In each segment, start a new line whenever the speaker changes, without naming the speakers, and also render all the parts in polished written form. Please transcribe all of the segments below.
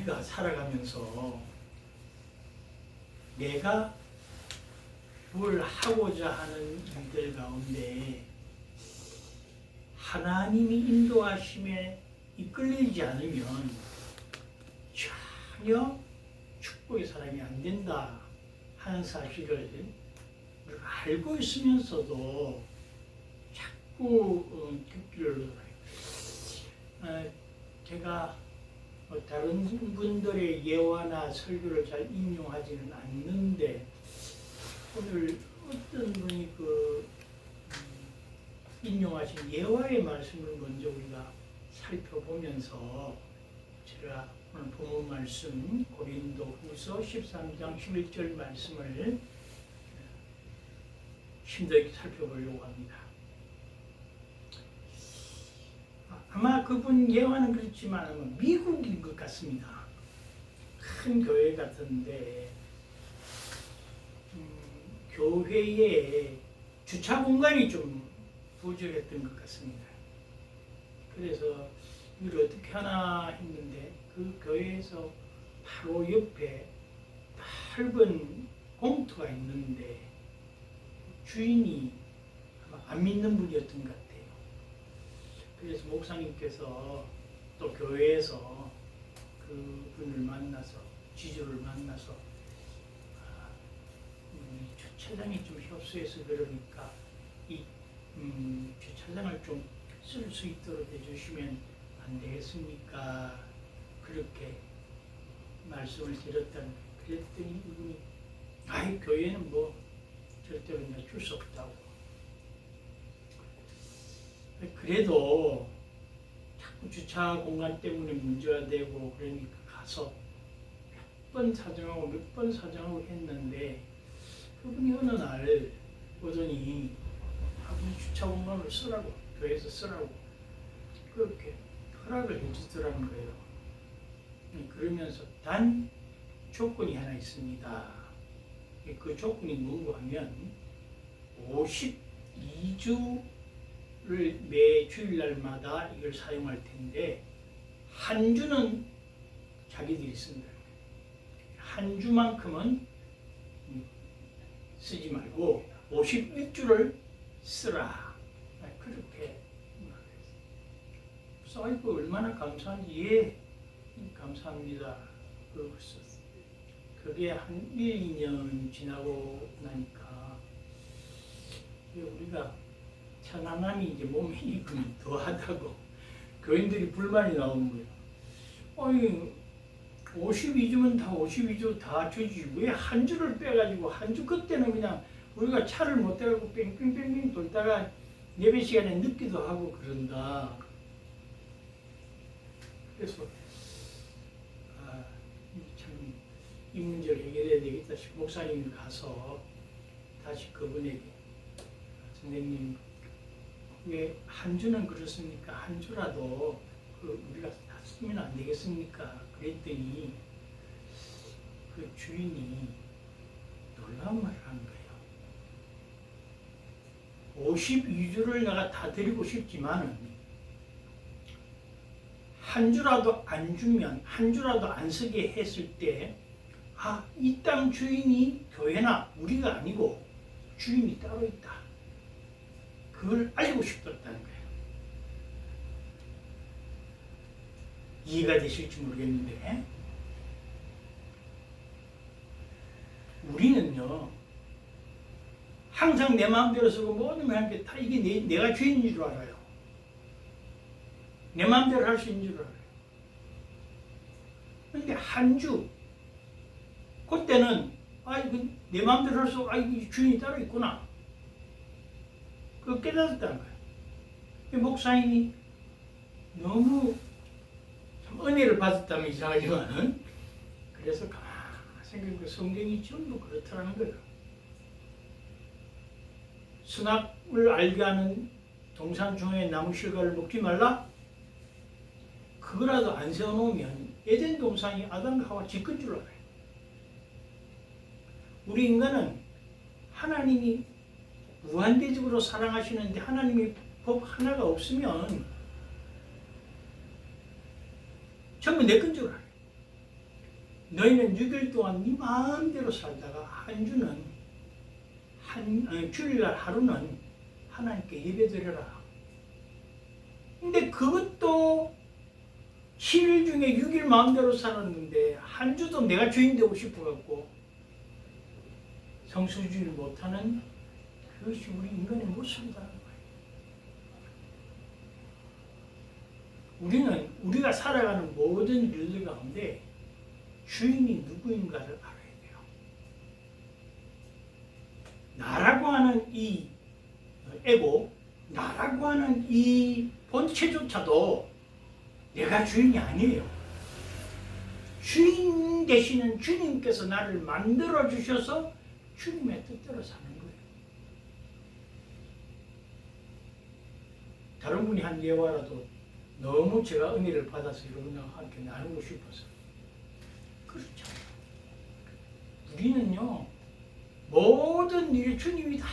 우리가 살아가면서 내가 뭘 하고자 하는 일들 가운데 하나님이 인도하심에 이끌리지 않으면 전혀 축복의 사람이 안 된다 하는 사실을 우리가 알고 있으면서도 자꾸 듣기를 제가 다른 분들의 예화나 설교를 잘 인용하지는 않는데 오늘 어떤 분이 인용하신 예화의 말씀을 먼저 우리가 살펴보면서 제가 오늘 본문 말씀 고린도후서 13장 11절 말씀을 심도 살펴보려고 합니다. 아마 그분 예화는 그렇지만 미국인 것 같습니다. 큰 교회 같은데 교회에 주차 공간이 좀 부족했던 것 같습니다. 그래서 이걸 어떻게 하나 했는데 그 교회에서 바로 옆에 넓은 공터가 있는데 주인이 아마 안 믿는 분이었던 것 같아요. 그래서 목사님께서 또 교회에서 그 분을 만나서 지주를 만나서 주차장이 좀 협소해서 그러니까 이 주차장을 좀 쓸 수 있도록 해주시면 안 되겠습니까? 그렇게 말씀을 드렸더니 그랬더니 이분이 아이 교회는 뭐 절대로 줄 수 없다고. 그래도 자꾸 주차 공간 때문에 문제가 되고 그러니까 가서 몇 번 사정하고 했는데 그분이 어느 날 오더니 아버지 주차 공간을 쓰라고 교회에서 쓰라고 그렇게 허락을 해주더라는 거예요. 그러면서 단 조건이 하나 있습니다. 그 조건이 뭐고 하면 52주를 매 주일날마다 이걸 사용할 텐데 한 주는 자기들이 쓴다. 한 주만큼은 쓰지 말고 51주를 쓰라. 그렇게 말했어요. 아이고 얼마나 감사한지. 예, 감사합니다. 그게 한 1, 2년 지나고 나니까 우리가 천안함이 이제 몸에 익으면 더하다고 교인들이 불만이 나오는 거예요. 아니 52주면 다 52주 다 주지 왜 한 주를 빼가지고 한 주 그때는 그냥 우리가 차를 못 대고 뺑뺑뺑뺑 돌다가 예배 시간에 늦기도 하고 그런다. 그래서 참 이 문제를 해결해야 되겠다 싶어 목사님이 가서 다시 그분에게 선생님 왜 한 주는 그렇습니까? 한 주라도 우리가 다 쓰면 안 되겠습니까? 그랬더니 그 주인이 놀라운 말을 한 거예요. 52주를 내가 다 드리고 싶지만은 한 주라도 안 주면 한 주라도 안 쓰게 했을 때 이 땅 주인이 교회나 우리가 아니고 주인이 따로 있다. 그걸 알고 싶었다는 거예요. 이해가 되실지 모르겠는데 우리는요 항상 내 마음대로 쓰고 모든 하나님께 다 이게 내가 주인인 줄 알아요. 내 마음대로 할 수 있는 줄 알아요. 그런데 한 주 그때는 내 마음대로 할 수 없고 주인이 따로 있구나. 그거 깨달았다는 거예요. 목사님이 너무 은혜를 받았다면 이상하지만은 그래서 가만히 생각해보니까 성경이 전부 그렇다는 거예요. 선악을 알게 하는 동산 중에 나무 실과를 먹지 말라? 그거라도 안 세워놓으면 에덴 동산이 아담과 하와 지킬 줄 알아요. 우리 인간은 하나님이 무한대적으로 사랑하시는데 하나님의 법 하나가 없으면 전부 내 건 줄 알아요. 너희는 6일 동안 네 마음대로 살다가 한 주는 주일날 하루는 하나님께 예배드려라. 근데 그것도 7일 중에 6일 마음대로 살았는데 한 주도 내가 주인 되고 싶어갖고 성수주의를 못하는 그것이 우리 인간의 모습이라는 거예요. 우리가 살아가는 모든 일들 가운데 주인이 누구인가를 알아야 돼요. 나라고 하는 이 에고, 나라고 하는 이 본체조차도 내가 주인이 아니에요. 주인 되시는 주님께서 나를 만들어 주셔서 주님의 뜻대로 사는 거예요. 다른 분이 한 예화라도 너무 제가 은혜를 받아서 여러분과 함께 나누고 싶어서. 그렇죠. 우리는요, 모든 일에 주님이 다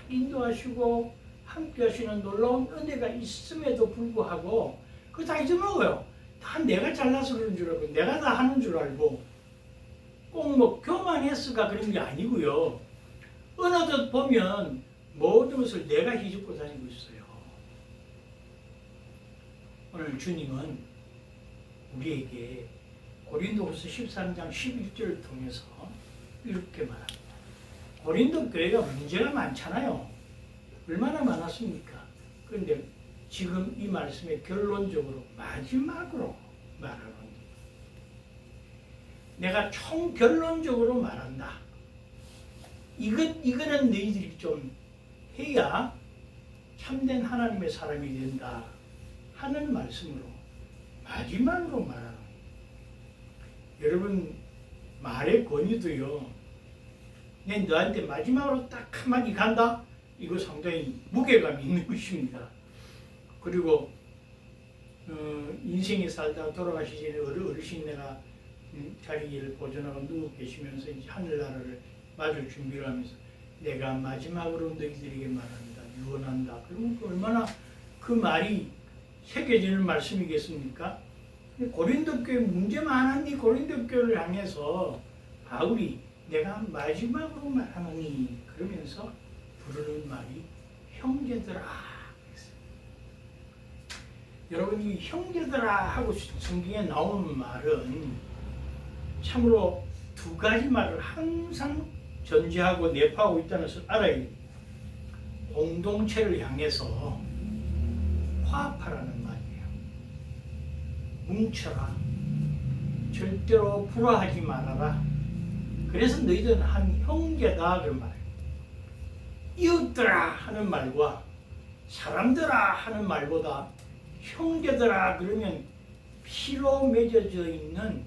인도하시고 함께 하시는 놀라운 은혜가 있음에도 불구하고 그거 다 잊어먹어요. 다 내가 잘나서 그런 줄 알고 내가 다 하는 줄 알고 꼭 뭐 교만해서가 그런 게 아니고요. 어느덧 보면 모든 것을 내가 휘젓고 다니고 있어요. 오늘 주님은 우리에게 고린도후서 13장 11절을 통해서 이렇게 말합니다. 고린도 교회가 문제가 많잖아요. 얼마나 많았습니까? 그런데 지금 이 말씀의 결론적으로 마지막으로 말하는 게 내가 총결론적으로 말한다. 이거는 너희들이 좀 해야 참된 하나님의 사람이 된다 하는 말씀으로 마지막으로 말하는 거예요. 여러분 말의 권위도요. 내 너한테 마지막으로 딱 한마디 간다? 이거 상당히 무게감이 있는 것입니다. 그리고 인생에 살다 돌아가시기 전에 어르신 내가 자리를 보존하고 누워 계시면서 이제 하늘나라를 맞을 준비를 하면서 내가 마지막으로 너희들에게 말한다, 유언한다. 그러면 얼마나 그 말이 새겨지는 말씀이겠습니까? 고린도 교회 문제 많았니? 고린도 교회를 향해서 바울이 내가 마지막으로 말하노니 그러면서 부르는 말이 형제들아. 여러분 이 형제들아 하고 성경에 나오는 말은 참으로 두 가지 말을 항상 전제하고 내포하고 있다는 것을 알아야 됩니다. 공동체를 향해서 화합하라는 말이에요. 뭉쳐라. 절대로 불화하지 말아라. 그래서 너희들은 한 형제다 그런 말이에요. 이웃들아 하는 말과 사람들아 하는 말보다 형제들아 그러면 피로 맺어져 있는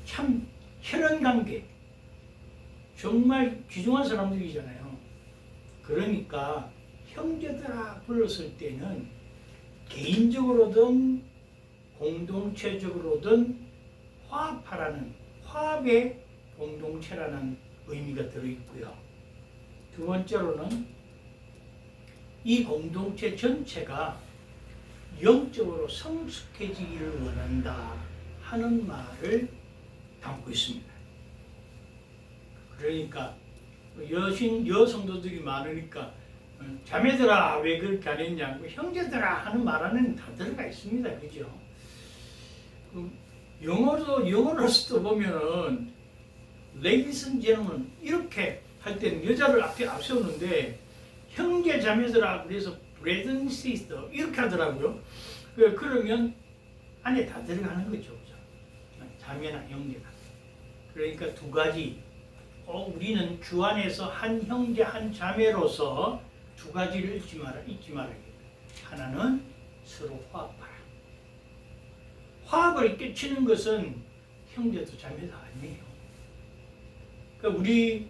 참 혈연관계 정말 귀중한 사람들이잖아요. 그러니까 형제들아 불렀을 때는 개인적으로든 공동체적으로든 화합하라는 화합의 공동체라는 의미가 들어있고요. 두 번째로는 이 공동체 전체가 영적으로 성숙해지기를 원한다 하는 말을 담고 있습니다. 그러니까 여성도들이 많으니까 자매들아 왜 그렇게 안 했냐, 형제들아 하는 말 안에는 다 들어가 있습니다. 그죠? 영어로서도 보면은 ladies and gentlemen 이렇게 할 때는 여자를 앞에 앞세우는데 형제 자매들아 그래서 brother and sister 이렇게 하더라고요. 그러면 안에 다 들어가는 거죠. 자매나 형제가. 그러니까 두 가지. 우리는 주 안에서 한 형제 한 자매로서 두 가지를 잊지 말아야 됩니다. 하나는 서로 화합하라. 화합을 깨치는 것은 형제도 자매도 아니에요. 그러니까 우리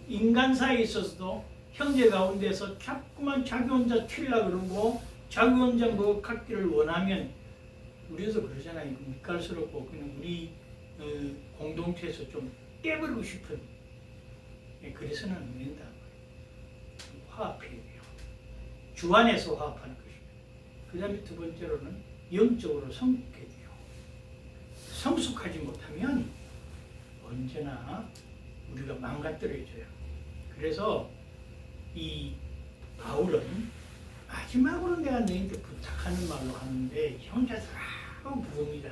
인간사에 있어서도 형제 가운데서 자꾸만 자기 혼자 튀려고 그러고 자기 혼자 뭐 갖기를 원하면 우리도 그러잖아요. 밑갈스럽고 그냥 우리 공동체에서 좀 깨버리고 싶은 그래서는 안 된다. 화합해야 돼요. 주 안에서 화합하는 것입니다. 그 다음에 두 번째로는 영적으로 성숙해야 돼요. 성숙하지 못하면 언제나 우리가 망가뜨려져요. 그래서 이 바울은 마지막으로 내가 너희한테 부탁하는 말로 하는데 형제들아 부릅니다.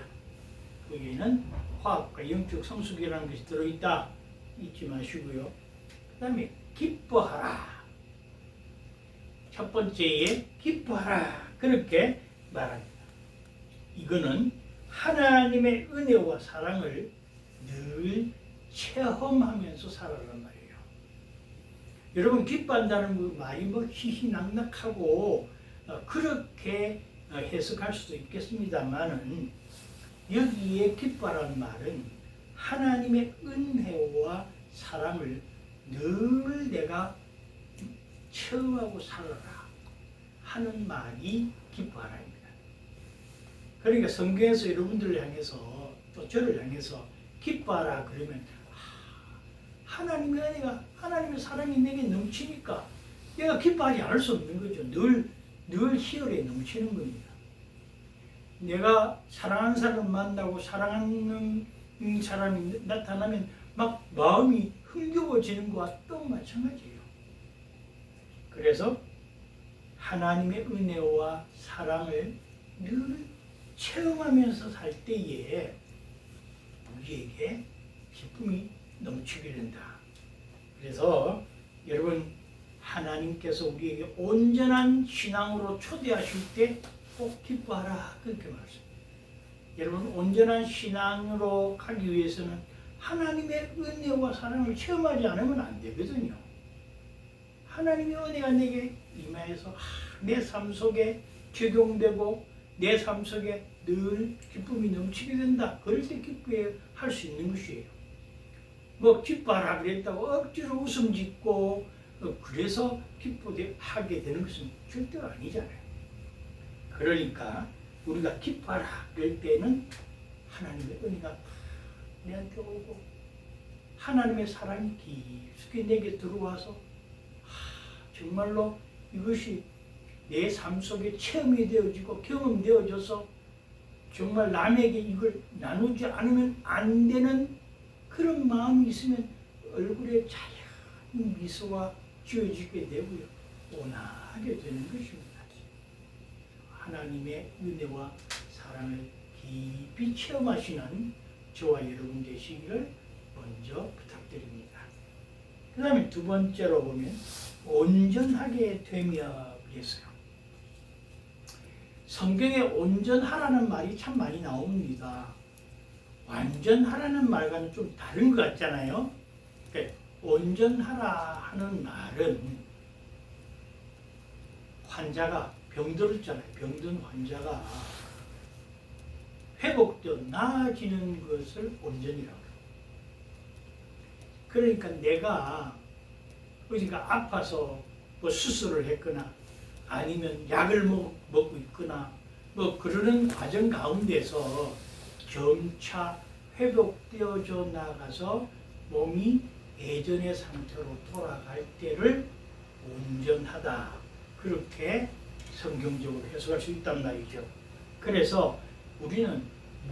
거기에는 화합과 영적 성숙이라는 것이 들어있다 잊지 마시고요. 그 다음에 기뻐하라. 첫 번째에 기뻐하라 그렇게 말합니다. 이거는 하나님의 은혜와 사랑을 늘 체험하면서 살아란 말이에요. 여러분 기뻐한다는 그 말이 뭐 희희낙낙하고 그렇게 해석할 수도 있겠습니다만은 여기에 기뻐하라는 말은 하나님의 은혜와 사랑을 늘 내가 체험하고 살아라 하는 말이 기뻐하라입니다. 그러니까 성경에서 여러분들을 향해서 또 저를 향해서 기뻐하라 그러면 하나님의 은혜가 하나님의 사랑이 내게 넘치니까 내가 기뻐하지 않을 수 없는 거죠. 늘 희열에 넘치는 겁니다. 내가 사랑하는 사람을 만나고 사랑하는 사람이 나타나면 막 마음이 흥겨워지는 것과 또 마찬가지예요. 그래서 하나님의 은혜와 사랑을 늘 체험하면서 살 때에 우리에게 기쁨이 넘치게 된다. 그래서 여러분 하나님께서 우리에게 온전한 신앙으로 초대하실 때 꼭 기뻐하라 그렇게 말씀합니다. 여러분 온전한 신앙으로 가기 위해서는 하나님의 은혜와 사랑을 체험하지 않으면 안 되거든요. 하나님의 은혜가 내게 임하여서 내 삶 속에 적용되고 내 삶 속에 늘 기쁨이 넘치게 된다. 그럴 때 기뻐할 수 있는 것이에요. 뭐 기뻐하라 그랬다고 억지로 웃음 짓고 그래서 기뻐하게 되는 것은 절대 아니잖아요. 그러니까 우리가 기뻐하라 그럴 때는 하나님의 은혜가 내한테 오고 하나님의 사랑이 깊숙이 내게 들어와서 정말로 이것이 내 삶 속에 체험이 되어지고 경험되어져서 정말 남에게 이걸 나누지 않으면 안 되는 그런 마음이 있으면 얼굴에 자연히 미소가 지어지게 되고요. 온화하게 되는 것입니다. 하나님의 은혜와 사랑을 깊이 체험하시는 저와 여러분 되시기를 먼저 부탁드립니다. 그 다음에 두 번째로 보면 온전하게 되며 그랬어요. 성경에 온전하라는 말이 참 많이 나옵니다. 완전하라는 말과는 좀 다른 것 같잖아요. 그러니까 온전하라 하는 말은 환자가 병들었잖아요. 병든 환자가 회복되어 나아지는 것을 온전이라고 해요. 그러니까 내가 그러니까 아파서 뭐 수술을 했거나 아니면 약을 먹고 있거나 뭐 그러는 과정 가운데서 점차 회복되어져 나가서 몸이 예전의 상태로 돌아갈 때를 온전하다. 그렇게 성경적으로 해석할 수 있단 말이죠. 그래서 우리는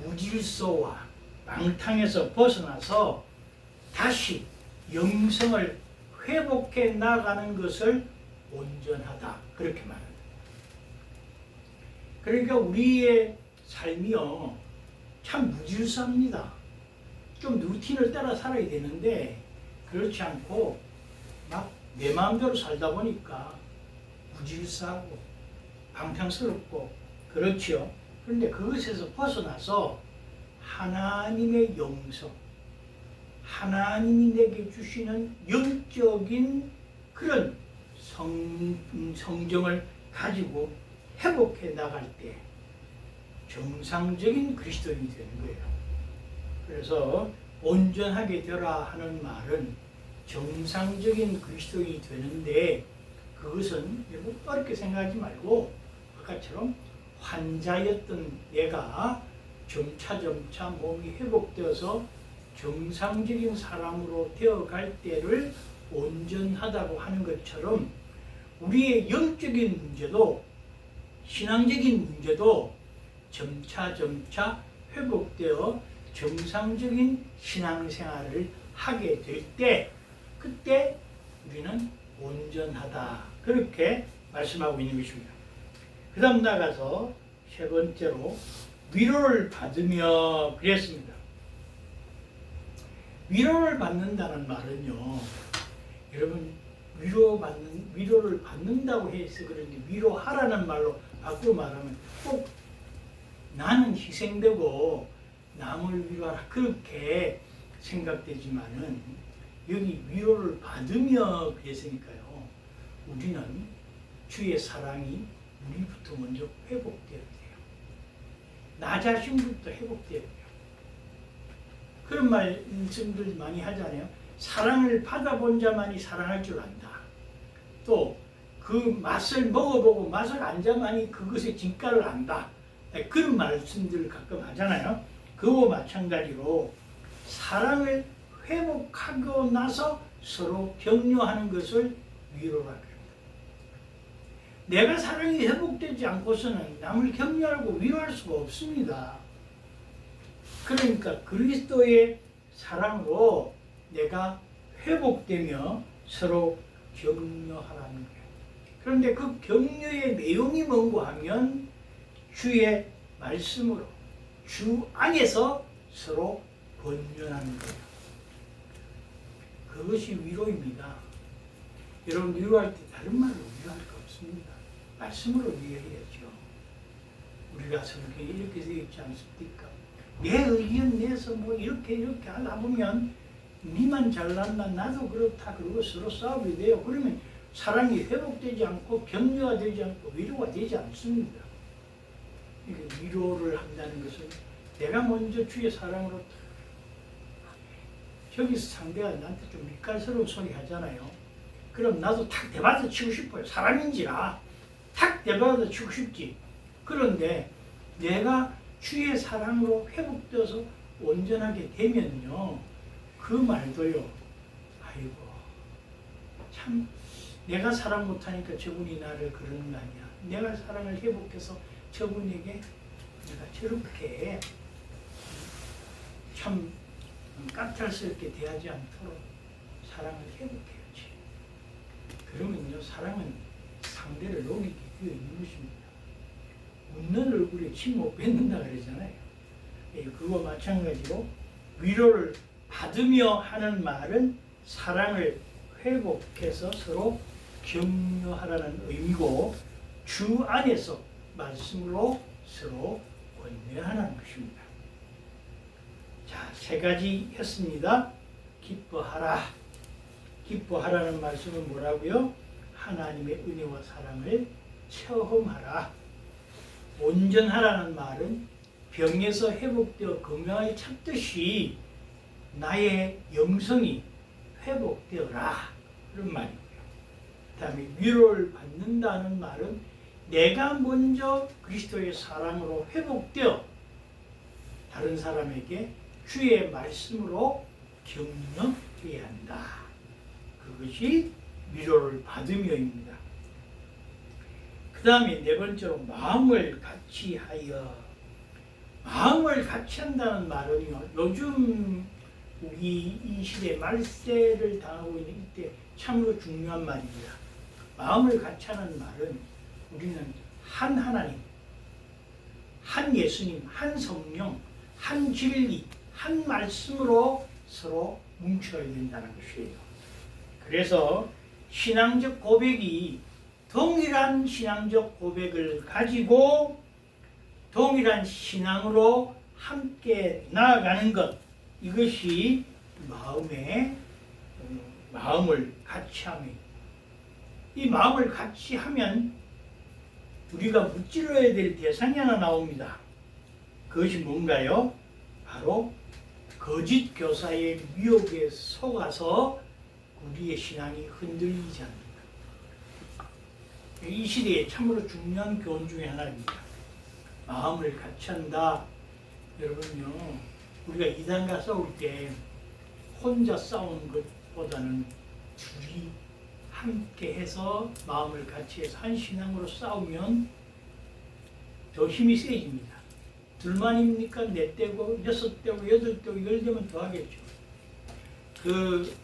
무질서와 방탕에서 벗어나서 다시 영성을 회복해 나가는 것을 온전하다. 그렇게 말합니다. 그러니까 우리의 삶이요 참 무질서합니다. 좀 루틴을 따라 살아야 되는데 그렇지 않고 막 내 마음대로 살다 보니까 무질서하고 방탕스럽고 그렇죠. 그런데 그것에서 벗어나서 하나님의 영성, 하나님이 내게 주시는 영적인 그런 성정을 가지고 회복해 나갈 때 정상적인 그리스도인이 되는 거예요. 그래서 온전하게 되라 하는 말은 정상적인 그리스도인이 되는데 그것은 여러분 어렵게 생각하지 말고 아까처럼 환자였던 내가 점차 몸이 회복되어서 정상적인 사람으로 되어갈 때를 온전하다고 하는 것처럼 우리의 영적인 문제도 신앙적인 문제도 점차 회복되어 정상적인 신앙생활을 하게 될 때 그때 우리는 온전하다 그렇게 말씀하고 있는 것입니다. 그 다음 나가서 세 번째로 위로를 받으며 그랬습니다. 위로를 받는다는 말은요, 여러분 위로를 받는다고 해서 그런지 위로하라는 말로 바꾸어 말하면 꼭 나는 희생되고 남을 위로하라 그렇게 생각되지만은 여기 위로를 받으며 그랬으니까요. 우리는 주의 사랑이 우리부터 먼저 회복되어야 돼요. 나 자신부터 회복되어야 돼요. 그런 말씀들 많이 하잖아요. 사랑을 받아본 자만이 사랑할 줄 안다. 또 그 맛을 먹어보고 맛을 안 자만이 그것의 진가를 안다. 그런 말씀들을 가끔 하잖아요. 그와 마찬가지로 사랑을 회복하고 나서 서로 격려하는 것을 위로라고 합니다. 내가 사랑이 회복되지 않고서는 남을 격려하고 위로할 수가 없습니다. 그러니까 그리스도의 사랑으로 내가 회복되며 서로 격려하라는 거예요. 그런데 그 격려의 내용이 뭔가 하면 주의 말씀으로 주 안에서 서로 권면하는 거예요. 그것이 위로입니다. 여러분 위로할 때 다른 말로 위로할 거 없습니다. 말씀으로 위로해야죠. 우리가 성경에 이렇게 되어 있지 않습니까? 내 의견 내서 뭐 이렇게 하다 보면 니만 잘난다 나도 그렇다 그러고 서로 싸우게 돼요. 그러면 사랑이 회복되지 않고 격려가 되지 않고 위로가 되지 않습니다. 위로를 한다는 것은 내가 먼저 주의 사랑으로 여기서 상대가 나한테 좀 밑간스러운 소리 하잖아요. 그럼 나도 탁 대받아 치고 싶어요. 사람인지라 탁 대받아 치고 싶지. 그런데 내가 주의 사랑으로 회복되어서 온전하게 되면요, 그 말도요, 아이고 참 내가 사랑 못하니까 저분이 나를 그러는 거 아니야. 내가 사랑을 회복해서 저분에게 내가 저렇게 참 까탈스럽게 대하지 않도록 사랑을 회복해야지. 그러면요, 사랑은 상대를 녹이기 위해 있는 것입니다. 웃는 얼굴에 침 못 뱉는다 그러잖아요. 그거 마찬가지로 위로를 받으며 하는 말은 사랑을 회복해서 서로 격려하라는 의미고 주 안에서 말씀으로 서로 권면하는 것입니다. 자, 세 가지 했습니다. 기뻐하라. 기뻐하라는 말씀은 뭐라고요? 하나님의 은혜와 사랑을 체험하라. 온전하라는 말은 병에서 회복되어 건강을 찾듯이 나의 영성이 회복되어라. 그런 말이고요. 그 다음에 위로를 받는다는 말은 내가 먼저 그리스도의 사랑으로 회복되어 다른 사람에게 주의 말씀으로 격려해야 한다. 그것이 위로를 받으며입니다. 그 다음에 네 번째로 마음을 같이 하여. 마음을 같이 한다는 말은요, 요즘 우리 이 시대 말세를 당하고 있는 이때 참으로 중요한 말입니다. 마음을 같이 하는 말은 우리는 한 하나님, 한 예수님, 한 성령, 한 진리, 한 말씀으로 서로 뭉쳐야 된다는 것이에요. 그래서 신앙적 고백이 동일한 신앙적 고백을 가지고 동일한 신앙으로 함께 나아가는 것, 이것이 마음을 같이 함이에요. 이 마음을 같이 하면 우리가 무찔러야 될 대상이 하나 나옵니다. 그것이 뭔가요? 바로 거짓 교사의 미혹에 속아서 우리의 신앙이 흔들리지 않는다. 이 시대에 참으로 중요한 교훈 중에 하나입니다. 마음을 같이 한다. 여러분요, 우리가 이단과 싸울 때 혼자 싸우는 것보다는 둘이 함께 해서 마음을 같이 해서 한 신앙으로 싸우면 더 힘이 세집니다. 둘만입니까? 네 대고, 여섯 대고, 여덟 대고, 열 대면 더 하겠죠. 그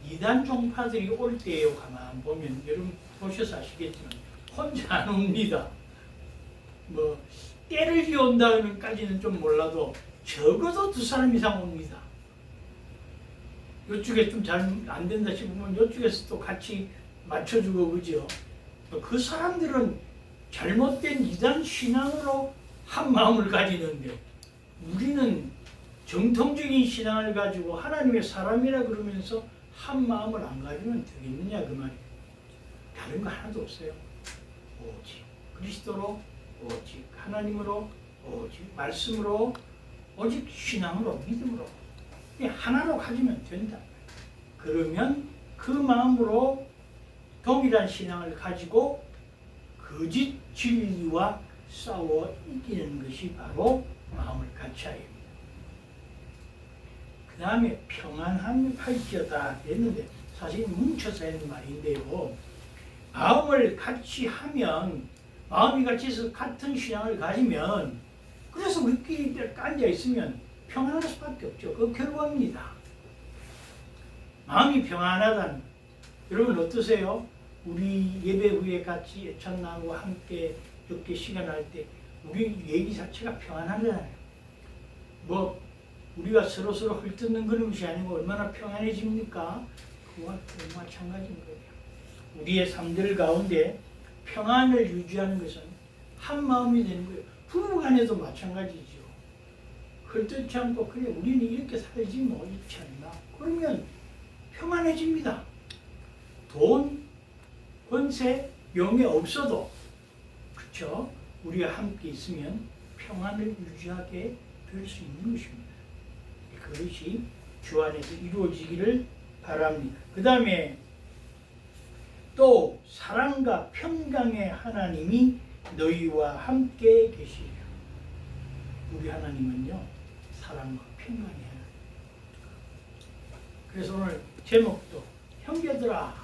이단 종파들이 올 때에요. 가만 보면 여러분 보셔서 아시겠지만 혼자 안 옵니다. 뭐 때를 지온다는까지는 좀 몰라도 적어도 두 사람 이상 옵니다. 이쪽에 좀 잘 안 된다 싶으면 이쪽에서 또 같이 맞춰주고 그죠. 그 사람들은 잘못된 이단 신앙으로 한 마음을 가지는데 우리는 정통적인 신앙을 가지고 하나님의 사람이라 그러면서 한 마음을 안 가지면 되겠느냐 그 말이에요. 다른 거 하나도 없어요. 오직 그리스도로, 오직 하나님으로, 오직 말씀으로, 오직 신앙으로, 믿음으로 하나로 가지면 된다. 그러면 그 마음으로 동일한 신앙을 가지고 거짓 진리와 싸워 이기는 것이 바로 마음을 같이하여입니다. 그 다음에 평안함이 할지어다 했는데 사실 뭉쳐서 했는 말인데요. 마음을 같이 하면 마음이 같이 해서 같은 신앙을 가지면 그래서 우리끼리 앉아 있으면 평안할 수밖에 없죠. 그 결과입니다. 마음이 평안하다는 여러분 어떠세요? 우리 예배 후에 같이 애찬 나누고 함께 이렇게 시간 할 때 우리 얘기 자체가 평안하잖아요. 뭐 우리가 서로서로 헐뜯는 그런 것이 아니고 얼마나 평안해집니까? 그와 마찬가지인 거예요. 우리의 삶들 가운데 평안을 유지하는 것은 한 마음이 되는 거예요. 부부간에도 마찬가지죠. 헐뜯지 않고 그래 우리는 이렇게 살지 뭐 있지 않나? 그러면 평안해집니다. 돈, 권세, 명예 없어도 그렇죠? 우리가 함께 있으면 평안을 유지하게 될 수 있는 것입니다. 그것이 주 안에서 이루어지기를 바랍니다. 그 다음에 또 사랑과 평강의 하나님이 너희와 함께 계시리라. 우리 하나님은요 사랑과 평강의 하나님. 그래서 오늘 제목도 형제들아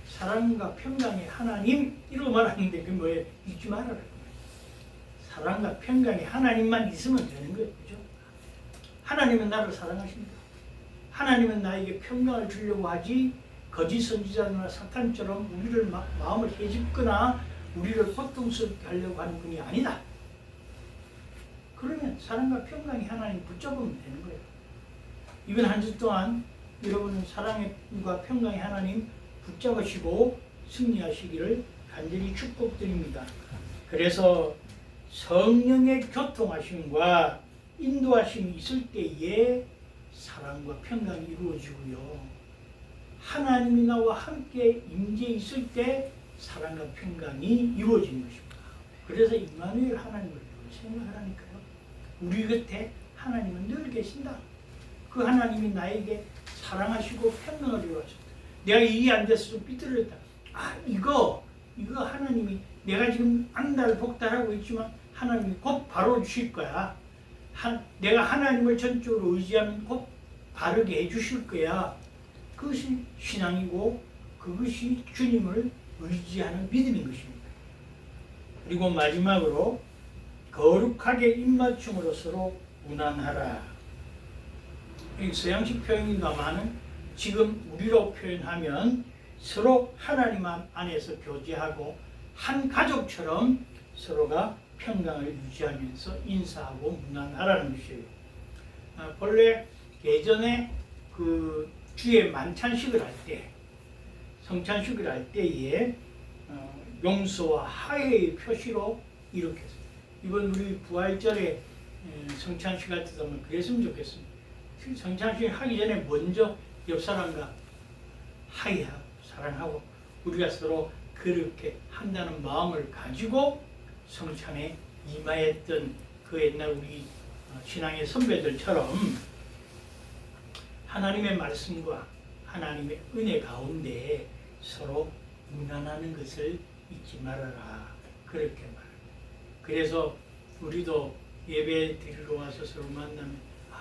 사랑과 평강의 하나님 이러고 말하는데 그 뭐예요? 잊지 말아라. 사랑과 평강의 하나님만 있으면 되는 거예요. 그죠? 하나님은 나를 사랑하십니다. 하나님은 나에게 평강을 주려고 하지 거짓 선지자나 사탄처럼 우리를 마음을 해집거나 우리를 고통스럽게 하려고 하는 분이 아니다. 그러면 사랑과 평강의 하나님 붙잡으면 되는 거예요. 이번 한 주 동안 여러분은 사랑과 평강의 하나님 붙잡으시고 승리하시기를 간절히 축복드립니다. 그래서 성령의 교통하심과 인도하심이 있을 때에 사랑과 평강이 이루어지고요. 하나님이 나와 함께 임재해 있을 때 사랑과 평강이 이루어지는 것입니다. 그래서 임마누엘 하나님을 생각하라니까요. 우리 곁에 하나님은 늘 계신다. 그 하나님이 나에게 사랑하시고 평강을 이루어졌다. 내가 일이 안 돼서 좀 삐뚤어졌다. 이거 하나님이 내가 지금 안달 복달하고 있지만 하나님이 곧 바로 주실 거야. 내가 하나님을 전적으로 의지하면 곧 바르게 해주실 거야. 그것이 신앙이고 그것이 주님을 의지하는 믿음인 것입니다. 그리고 마지막으로 거룩하게 입맞춤으로 서로 무난하라. 이 서양식 표현입니다만은 지금 우리로 표현하면 서로 하나님 안에서 교제하고 한 가족처럼 서로가 평강을 유지하면서 인사하고 무난하라는 것이에요. 본래 예전에 그 주의 만찬식을 할 때, 성찬식을 할 때에 용서와 화해의 표시로 이렇게 했어요. 이번 우리 부활절에 성찬식 할 때도 한번 그랬으면 좋겠습니다. 성찬식 하기 전에 먼저 옆 사람과 화해하고 사랑하고 우리가 서로 그렇게 한다는 마음을 가지고 성찬에 임하였던 그 옛날 우리 신앙의 선배들처럼 하나님의 말씀과 하나님의 은혜 가운데 서로 무난하는 것을 잊지 말아라. 그렇게 말합니다. 그래서 우리도 예배 드리러 와서 서로 만나면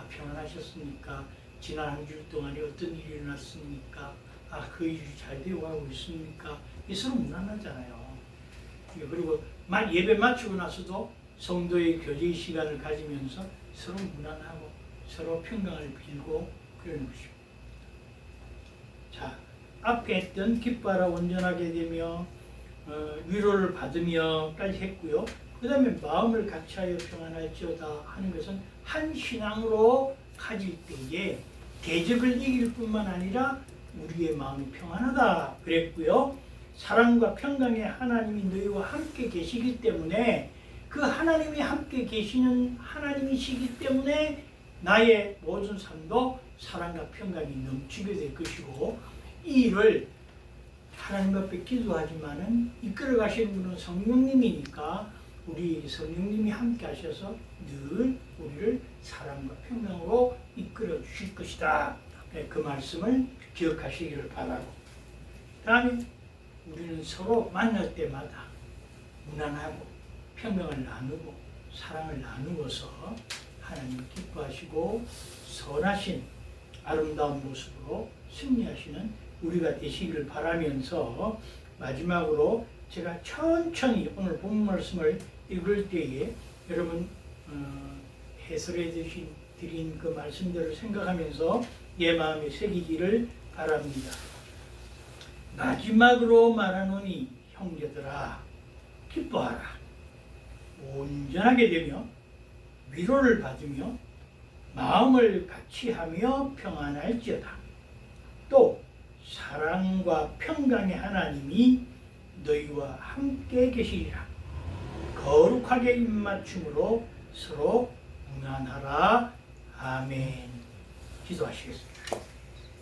평안하셨습니까? 지난 한 주 동안에 어떤 일이 일어났습니까? 그 일이 잘 되어가고 있습니까? 이 서로 무난하잖아요. 그리고 예배 마치고 나서도 성도의 교제 시간을 가지면서 서로 무난하고 서로 평강을 빌고 그러는 것입니다. 자, 앞에 했던 기뻐하라 온전하게 되며 위로를 받으며까지 했고요. 그 다음에 마음을 같이하여 평안할지어다 하는 것은 한 신앙으로 가질 때에 대적을 이길 뿐만 아니라 우리의 마음이 평안하다 그랬고요. 사랑과 평강의 하나님이 너희와 함께 계시기 때문에 그 하나님이 함께 계시는 하나님이시기 때문에 나의 모든 삶도 사랑과 평강이 넘치게 될 것이고, 이 일을 하나님 앞에 기도하지만은 이끌어 가시는 분은 성령님이니까 우리 성령님이 함께 하셔서 늘 우리를 사랑과 평강으로 이끌어 주실 것이다. 그 말씀을 기억하시기를 바라고, 다음에 우리는 서로 만날 때마다 무난하고 평강을 나누고 사랑을 나누어서 하나님 기뻐하시고 선하신 아름다운 모습으로 승리하시는 우리가 되시기를 바라면서, 마지막으로 제가 천천히 오늘 본 말씀을 읽을 때에 여러분 해설해 드린 그 말씀들을 생각하면서 내 마음에 새기기를 바랍니다. 마지막으로 말하노니 형제들아 기뻐하라. 온전하게 되며 위로를 받으며 마음을 같이하며 평안할지어다. 또 사랑과 평강의 하나님이 너희와 함께 계시리라. 거룩하게 입맞춤으로 서로 무난하라. 아멘. 기도하시겠습니다.